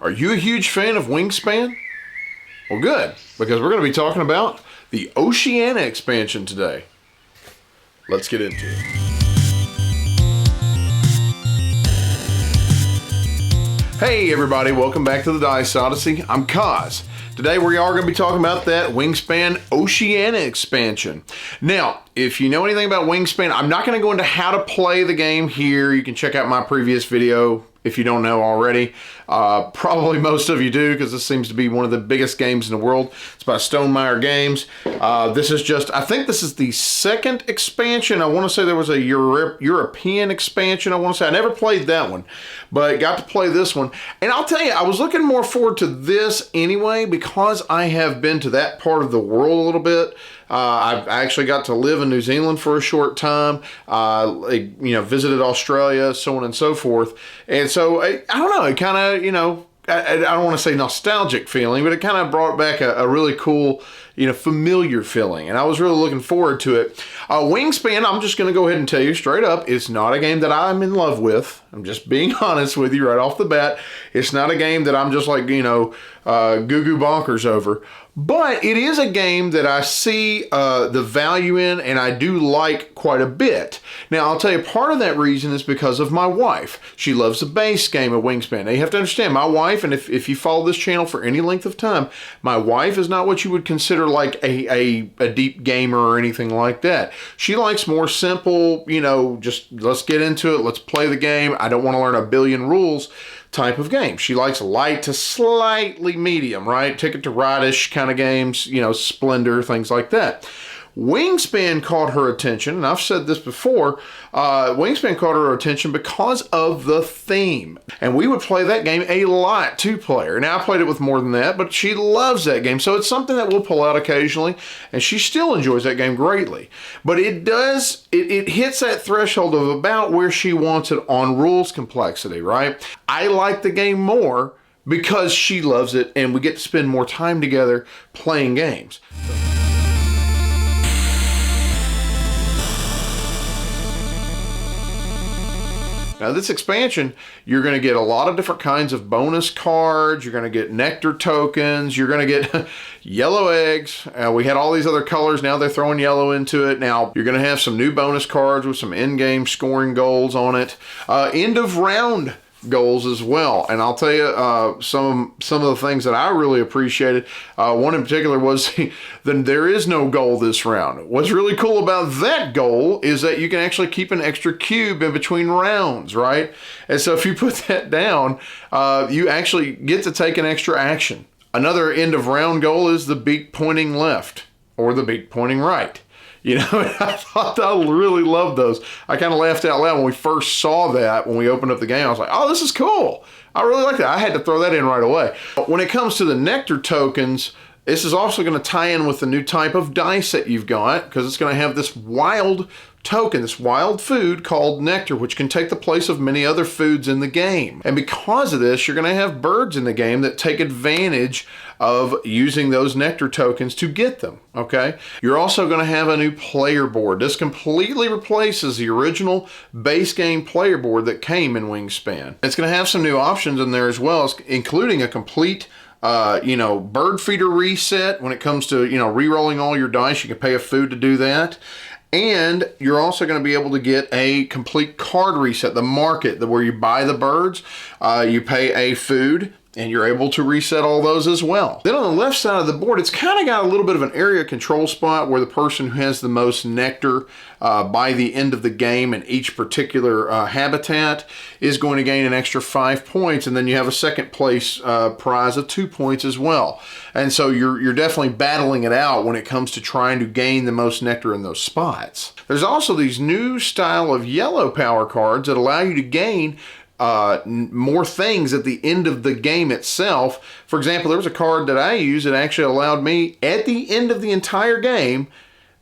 Are you a huge fan of Wingspan? Well, good, because we're going to be talking about the Oceania expansion today. Let's get into it. Hey everybody, welcome back to the Dice Odyssey. I'm Kaz. Today we are going to be talking about that Wingspan Oceania expansion. Now, if you know anything about Wingspan, I'm not going to go into how to play the game here. You can check out my previous video if you don't know already. Probably most of you do, because this seems to be one of the biggest games in the world. It's by Stonemaier Games. This is just, I think this is the second expansion. I want to say there was a European expansion. I want to say I never played that one, but got to play this one. And I'll tell you, I was looking more forward to this anyway, because I have been to that part of the world a little bit. I actually got to live in New Zealand for a short time, visited Australia, so on and so forth. And so, I don't know, it kind of, I don't want to say nostalgic feeling, but it kind of brought back a really cool, familiar feeling. And I was really looking forward to it. Wingspan, I'm just going to go ahead and tell you straight up, it's not a game that I'm in love with. I'm just being honest with you right off the bat. It's not a game that I'm just like, goo bonkers over. But it is a game that I see the value in, and I do like quite a bit. Now, I'll tell you, part of that reason is because of my wife. She loves the base game of Wingspan. Now, you have to understand, my wife, and if you follow this channel for any length of time, my wife is not what you would consider like a deep gamer or anything like that. She likes more simple, just let's get into it, let's play the game. I don't want to learn a billion rules type of game. She likes light to slightly medium, right? Ticket to Ride-ish kind of games, Splendor, things like that. Wingspan caught her attention, and I've said this before, Wingspan caught her attention because of the theme. And we would play that game a lot, two-player. Now, I played it with more than that, but she loves that game, so it's something that we'll pull out occasionally, and she still enjoys that game greatly. But it hits that threshold of about where she wants it on rules complexity, right? I like the game more because she loves it, and we get to spend more time together playing games. Now, this expansion, you're going to get a lot of different kinds of bonus cards. You're going to get nectar tokens. You're going to get yellow eggs. We had all these other colors. Now they're throwing yellow into it. Now, you're going to have some new bonus cards with some in-game scoring goals on it. End of round goals as well. And I'll tell you some of the things that I really appreciated. One in particular was then there is no goal this round. What's really cool about that goal is that you can actually keep an extra cube in between rounds, right? And so if you put that down, you actually get to take an extra action. Another end of round goal is the beak pointing left or the beak pointing right. I thought I really loved those. I kind of laughed out loud when we first saw that, when we opened up the game. I was like, oh, this is cool. I really like that. I had to throw that in right away. But when it comes to the nectar tokens, this is also going to tie in with the new type of dice that you've got, because it's going to have this wild token, this wild food called nectar, which can take the place of many other foods in the game. And because of this, you're going to have birds in the game that take advantage of using those nectar tokens to get them, okay? You're also going to have a new player board. This completely replaces the original base game player board that came in Wingspan. It's going to have some new options in there as well, including a complete bird feeder reset. When it comes to, re-rolling all your dice, you can pay a food to do that. And you're also going to be able to get a complete card reset, the market, where you buy the birds, you pay a food, and you're able to reset all those as well. Then on the left side of the board, it's kind of got a little bit of an area control spot where the person who has the most nectar by the end of the game in each particular habitat is going to gain an extra 5 points, and then you have a second place prize of 2 points as well. And so you're definitely battling it out when it comes to trying to gain the most nectar in those spots. There's also these new style of yellow power cards that allow you to gain more things at the end of the game itself. For example, there was a card that I used that actually allowed me, at the end of the entire game,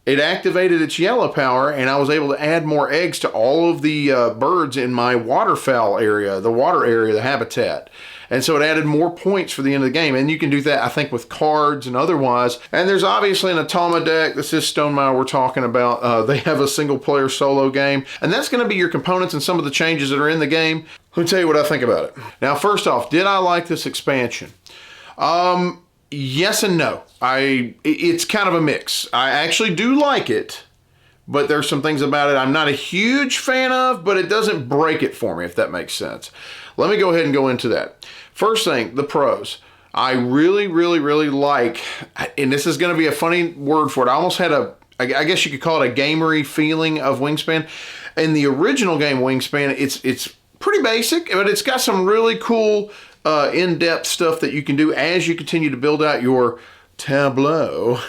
it activated its yellow power, and I was able to add more eggs to all of the birds in my waterfowl area, the water area, the habitat. And so it added more points for the end of the game. And you can do that, I think, with cards and otherwise. And there's obviously an Automa deck. This is Stonemaier we're talking about. They have a single player solo game. And that's going to be your components and some of the changes that are in the game. Let me tell you what I think about it. Now, first off, did I like this expansion? Yes and no. It's kind of a mix. I actually do like it, but there's some things about it I'm not a huge fan of, but it doesn't break it for me, if that makes sense. Let me go ahead and go into that. First thing, the pros. I really, really, really like, and this is going to be a funny word for it, I almost had I guess you could call it a gamery feeling of Wingspan. In the original game Wingspan, it's pretty basic, but it's got some really cool in-depth stuff that you can do as you continue to build out your tableau.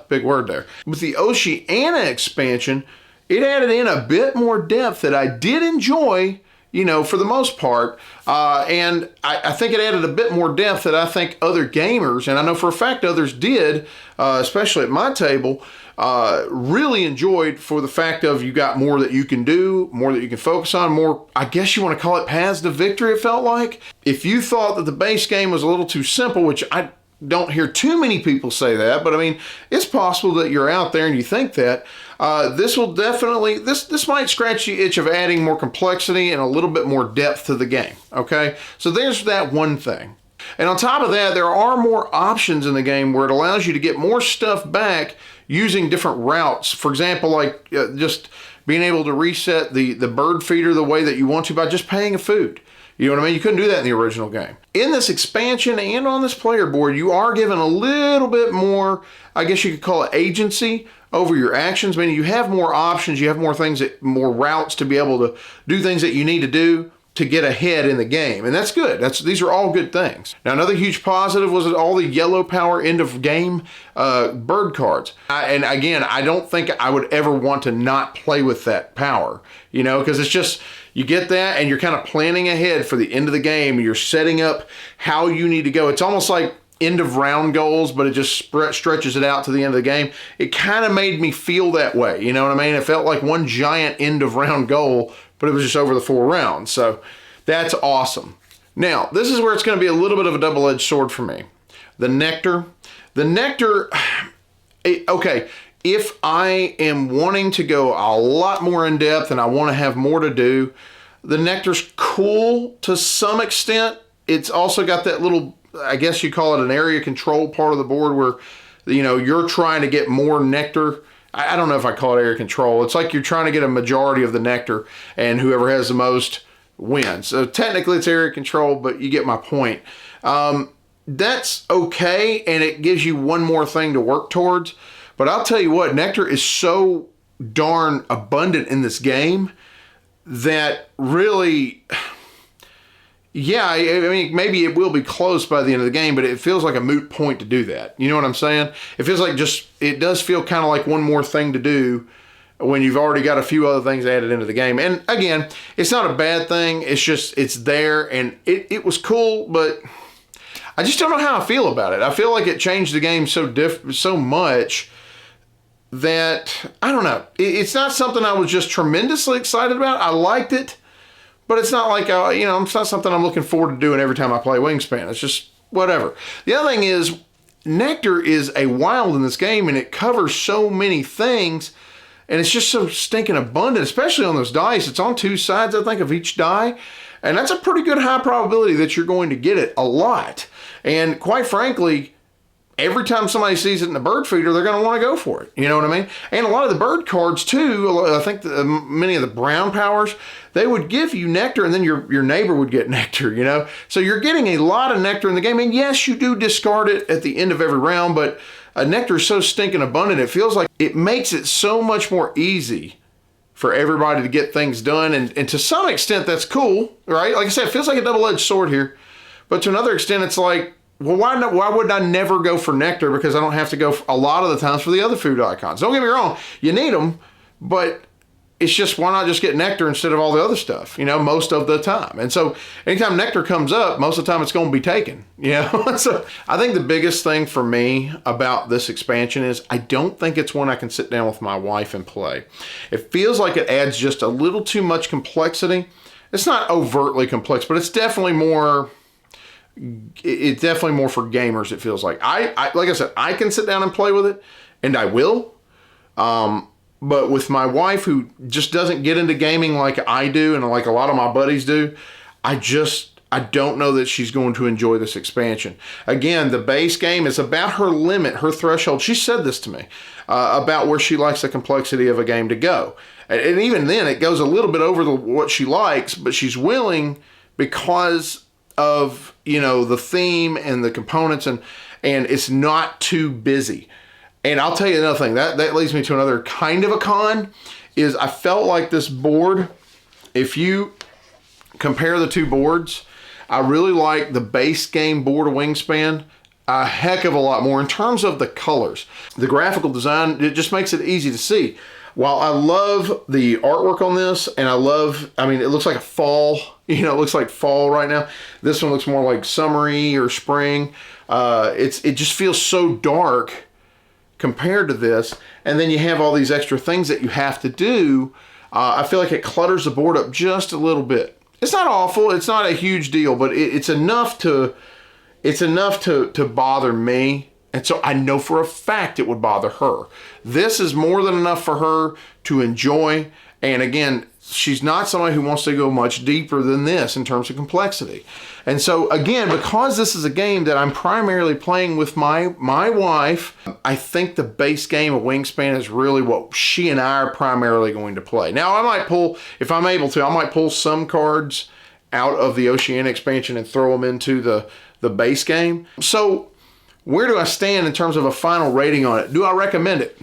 Big word there. With the Oceania expansion, it added in a bit more depth that I did enjoy, you know, for the most part. And I think it added a bit more depth that I think other gamers, and I know for a fact others did, especially at my table, really enjoyed, for the fact of you got more that you can do, more that you can focus on, more, I guess you want to call it paths to victory, it felt like. If you thought that the base game was a little too simple, which I don't hear too many people say that, but I mean, it's possible that you're out there and you think that. This will definitely, this might scratch the itch of adding more complexity and a little bit more depth to the game, okay? So there's that one thing. And on top of that, there are more options in the game where it allows you to get more stuff back using different routes. For example, like just being able to reset the bird feeder the way that you want to by just paying a food. You know what I mean? You couldn't do that in the original game. In this expansion and on this player board, you are given a little bit more, I guess you could call it agency over your actions, meaning you have more options, you have more things, more routes to be able to do things that you need to do to get ahead in the game. And that's good. These are all good things. Now, another huge positive was all the yellow power end of game bird cards. And again, I don't think I would ever want to not play with that power, you know, because it's just, you get that and you're kind of planning ahead for the end of the game. You're setting up how you need to go. It's almost like end of round goals, but it just stretches it out to the end of the game. It kind of made me feel that way. You know what I mean? It felt like one giant end of round goal, but it was just over the 4 rounds. So that's awesome. Now, this is where it's going to be a little bit of a double-edged sword for me. The nectar. The nectar, okay, if I am wanting to go a lot more in depth and I want to have more to do, the nectar's cool to some extent. It's also got that little, I guess you call it an area control part of the board where, you know, you're trying to get more nectar. I don't know if I call it area control. It's like you're trying to get a majority of the nectar and whoever has the most wins. So technically it's area control, but you get my point. That's okay, and it gives you one more thing to work towards. But I'll tell you what, nectar is so darn abundant in this game that really, yeah, I mean, maybe it will be close by the end of the game, but it feels like a moot point to do that. You know what I'm saying? It feels like it does feel kind of like one more thing to do when you've already got a few other things added into the game. And again, it's not a bad thing. It's just, it's there, and it was cool, but I just don't know how I feel about it. I feel like it changed the game so much that, I don't know. It's not something I was just tremendously excited about. I liked it, but it's not like, you know, it's not something I'm looking forward to doing every time I play Wingspan. It's just whatever. The other thing is, nectar is a wild in this game, and it covers so many things, and it's just so stinking abundant, especially on those dice. It's on 2 sides, I think, of each die, and that's a pretty good high probability that you're going to get it a lot. And quite frankly, every time somebody sees it in the bird feeder, they're going to want to go for it. You know what I mean? And a lot of the bird cards, too, I think many of the brown powers, they would give you nectar, and then your neighbor would get nectar, you know? So you're getting a lot of nectar in the game. And yes, you do discard it at the end of every round, but nectar is so stinking abundant, it feels like it makes it so much more easy for everybody to get things done. And to some extent, that's cool, right? Like I said, it feels like a double-edged sword here. But to another extent, it's like, well, why would I never go for nectar? Because I don't have to go a lot of the times for the other food icons. Don't get me wrong, you need them, but it's just, why not just get nectar instead of all the other stuff, you know, most of the time. And so anytime nectar comes up, most of the time it's going to be taken, you know. So I think the biggest thing for me about this expansion is I don't think it's one I can sit down with my wife and play. It feels like it adds just a little too much complexity. It's not overtly complex, but it's definitely more... It's definitely more for gamers, it feels like. Like I said, I can sit down and play with it, and I will. But with my wife, who just doesn't get into gaming like I do and like a lot of my buddies do, I don't know that she's going to enjoy this expansion. Again, the base game is about her limit, her threshold. She said this to me about where she likes the complexity of a game to go. And even then, it goes a little bit over what she likes, but she's willing because of, you know, the theme and the components, and it's not too busy. And I'll tell you another thing, that leads me to another kind of a con, is I felt like this board, if you compare the two boards, I really like the base game board of Wingspan a heck of a lot more in terms of the colors. The graphical design, it just makes it easy to see. While I love the artwork on this, and I mean, it looks like a fall, you know, it looks like fall right now. This one looks more like summery or spring. It just feels so dark compared to this. And then you have all these extra things that you have to do. I feel like it clutters the board up just a little bit. It's not awful, it's not a huge deal, but it's enough to bother me. And so I know for a fact it would bother her. This is more than enough for her to enjoy. And again, she's not somebody who wants to go much deeper than this in terms of complexity. And so again, because this is a game that I'm primarily playing with my wife, I think the base game of Wingspan is really what she and I are primarily going to play. Now, I might pull, if I'm able to, I might pull some cards out of the Oceania expansion and throw them into the base game. So where do I stand in terms of a final rating on it? Do I recommend it?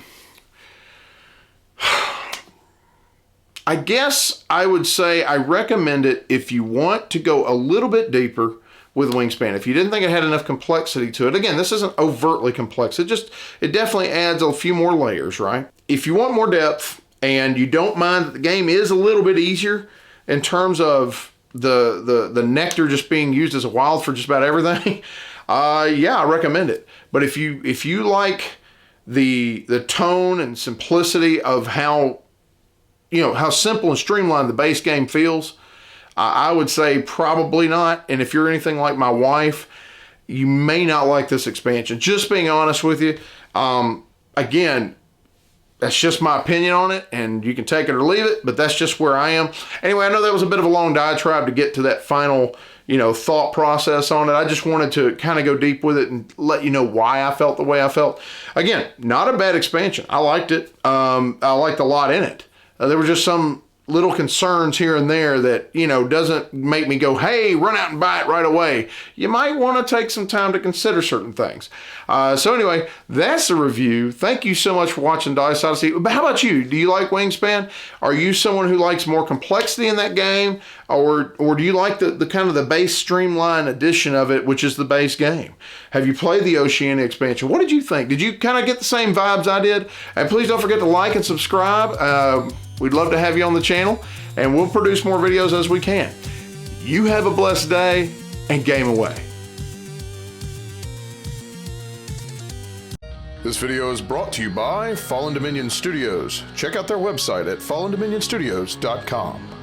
I guess I would say I recommend it if you want to go a little bit deeper with Wingspan. If you didn't think it had enough complexity to it, again, this isn't overtly complex. It definitely adds a few more layers, right? If you want more depth and you don't mind that the game is a little bit easier in terms of the nectar just being used as a wild for just about everything, yeah, I recommend it. But if you like the tone and simplicity of how simple and streamlined the base game feels, I would say probably not. And if you're anything like my wife, you may not like this expansion. Just being honest with you. Again, that's just my opinion on it, and you can take it or leave it, but that's just where I am. Anyway, I know that was a bit of a long diatribe to get to that final, thought process on it. I just wanted to kind of go deep with it and let you know why I felt the way I felt. Again, not a bad expansion. I liked it. I liked a lot in it. There were just some little concerns here and there that, doesn't make me go, hey, run out and buy it right away. You might want to take some time to consider certain things. So anyway, that's the review. Thank you so much for watching Dice Odyssey. But how about you? Do you like Wingspan? Are you someone who likes more complexity in that game? Or do you like the kind of the base streamlined edition of it, which is the base game? Have you played the Oceania expansion? What did you think? Did you kind of get the same vibes I did? And please don't forget to like and subscribe. We'd love to have you on the channel, and we'll produce more videos as we can. You have a blessed day, and game away. This video is brought to you by Fallen Dominion Studios. Check out their website at fallendominionstudios.com.